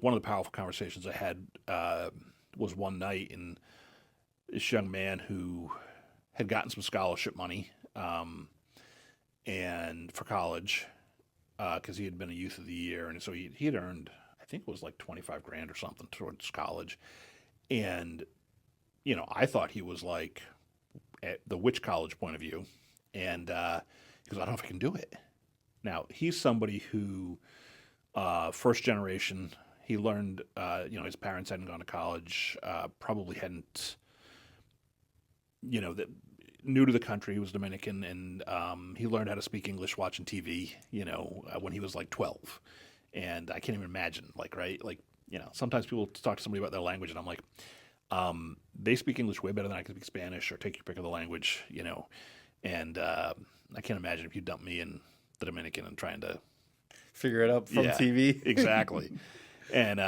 one of the powerful conversations I had was one night, and this young man who had gotten some scholarship money and for college because he had been a youth of the year, and so he had earned, I think it was like 25 grand or something towards college, and I thought he was like at the which college point of view, and he goes, I don't know if I can do it. Now he's somebody who first generation. He learned, his parents hadn't gone to college, probably hadn't, that new to the country. He was Dominican, and he learned how to speak English watching TV, when he was like 12. And I can't even imagine, like, right? Like, sometimes people talk to somebody about their language, and I'm like, they speak English way better than I can speak Spanish or take your pick of the language, And I can't imagine if you dump me in the Dominican and trying to figure it out from yeah, TV. Exactly. And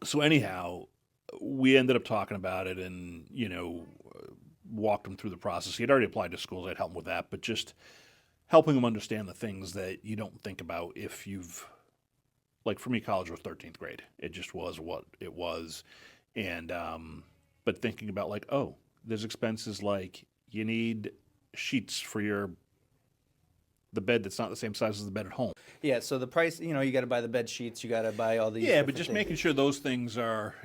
so anyhow, we ended up talking about it, and walked him through the process. He had already applied to schools. I'd help him with that, but just helping him understand the things that you don't think about if you've, like for me, college was 13th grade. It just was what it was, and but thinking about like, oh, there's expenses like you need sheets for the bed that's not the same size as the bed at home. Yeah, so the price, you got to buy the bed sheets, you got to buy all these. Yeah, but different just things. making sure those things are,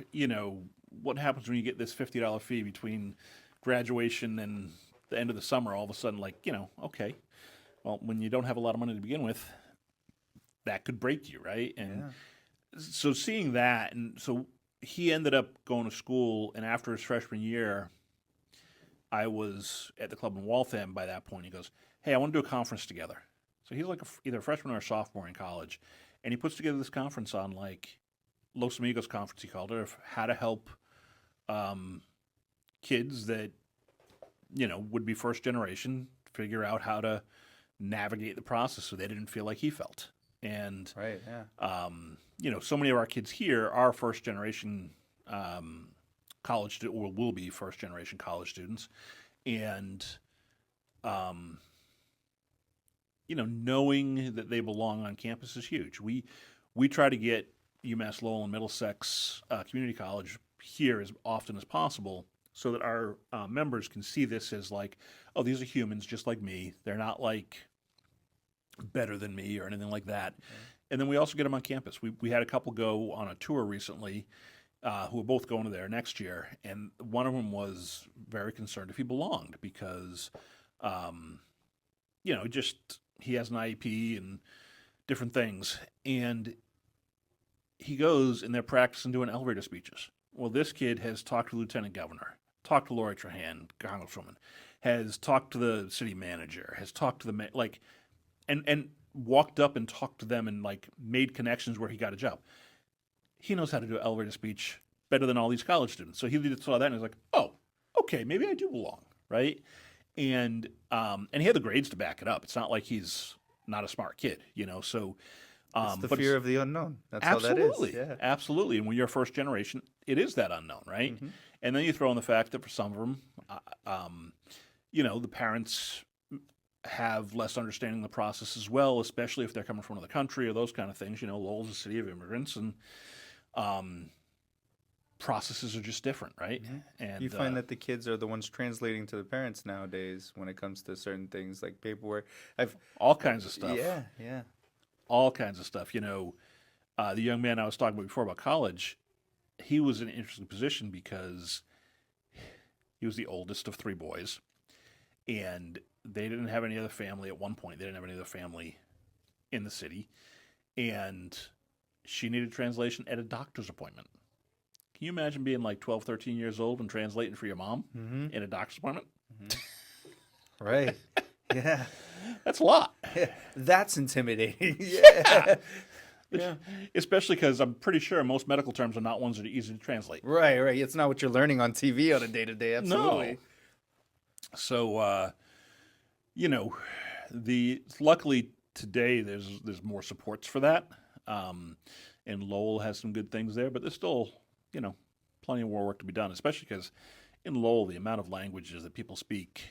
what happens when you get this $50 fee between graduation and the end of the summer, all of a sudden, like, okay, well, when you don't have a lot of money to begin with, that could break you, right? And so seeing that, and so he ended up going to school, and after his freshman year, I was at the club in Waltham by that point. He goes, hey, I want to do a conference together. So he's like either a freshman or a sophomore in college, and he puts together this conference on like Los Amigos conference, he called it, of how to help kids that would be first generation figure out how to navigate the process so they didn't feel like he felt. And right, yeah. So many of our kids here are first generation college or will be first generation college students, and knowing that they belong on campus is huge. We try to get UMass Lowell and Middlesex Community College here as often as possible so that our members can see this as like, oh, these are humans just like me. They're not like better than me or anything like that. Okay. And then we also get them on campus. We had a couple go on a tour recently who are both going to there next year, and one of them was very concerned if he belonged because, just he has an IEP and different things, and he goes and they're practicing doing elevator speeches. Well, this kid has talked to the lieutenant governor, talked to Lori Trahan, congresswoman, has talked to the city manager, has talked to the and walked up and talked to them and like made connections where he got a job. He knows how to do an elevator speech better than all these college students. So he saw that and was like, oh, okay, maybe I do belong, right? And he had the grades to back it up. It's not like he's not a smart kid, So it's the fear of the unknown. That's absolutely, how that is. Yeah. Absolutely. And when you're first generation, it is that unknown, right? Mm-hmm. And then you throw in the fact that for some of them, the parents have less understanding of the process as well, especially if they're coming from another country or those kind of things. Lowell's a city of immigrants, and processes are just different, right? Mm-hmm. And you find that the kids are the ones translating to the parents nowadays when it comes to certain things like paperwork. All kinds of stuff. Yeah. All kinds of stuff. The young man I was talking about before about college, he was in an interesting position because he was the oldest of three boys, and they didn't have any other family at one point. They didn't have any other family in the city, and she needed translation at a doctor's appointment. Can you imagine being like 12, 13 years old and translating for your mom in a doctor's appointment? Mm-hmm. Right. Yeah. That's a lot. Yeah. That's intimidating. Yeah. Yeah. Especially because I'm pretty sure most medical terms are not ones that are easy to translate. Right. It's not what you're learning on TV on a day-to-day. Absolutely. No. So, luckily today there's more supports for that. And Lowell has some good things there, but there's still, plenty of more work to be done, especially because in Lowell, the amount of languages that people speak,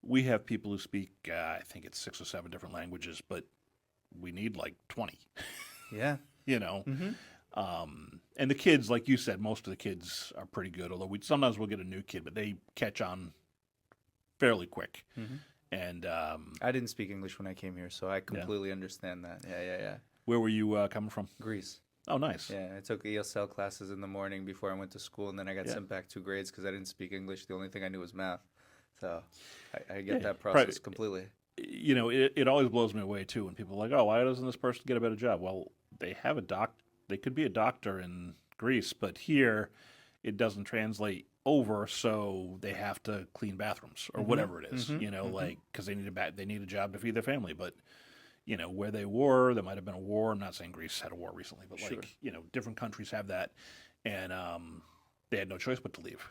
we have people who speak, I think it's 6 or 7 different languages, but we need like 20. Yeah. you know. Mm-hmm. And the kids, like you said, most of the kids are pretty good. Although sometimes we'll get a new kid, but they catch on fairly quick. Mm-hmm. And I didn't speak English when I came here, so I completely understand that. Yeah. where were you coming from? Greece. Oh, nice. Yeah, I took ESL classes in the morning before I went to school, and then I got Yeah. sent back 2 grades because I didn't speak English. The only thing I knew was math. So I get Yeah, that probably- process completely. You know, it always blows me away too when people are like, "Oh, why doesn't this person get a better job?" Well, they have a they could be a doctor in Greece, but here it doesn't translate over, so they have to clean bathrooms or whatever it is. mhm, You know, mhm. like because they need a job to feed their family. But you know, where they were, there might have been a war. I'm not saying Greece had a war recently, but Sure. like you know, different countries have that, and they had no choice but to leave.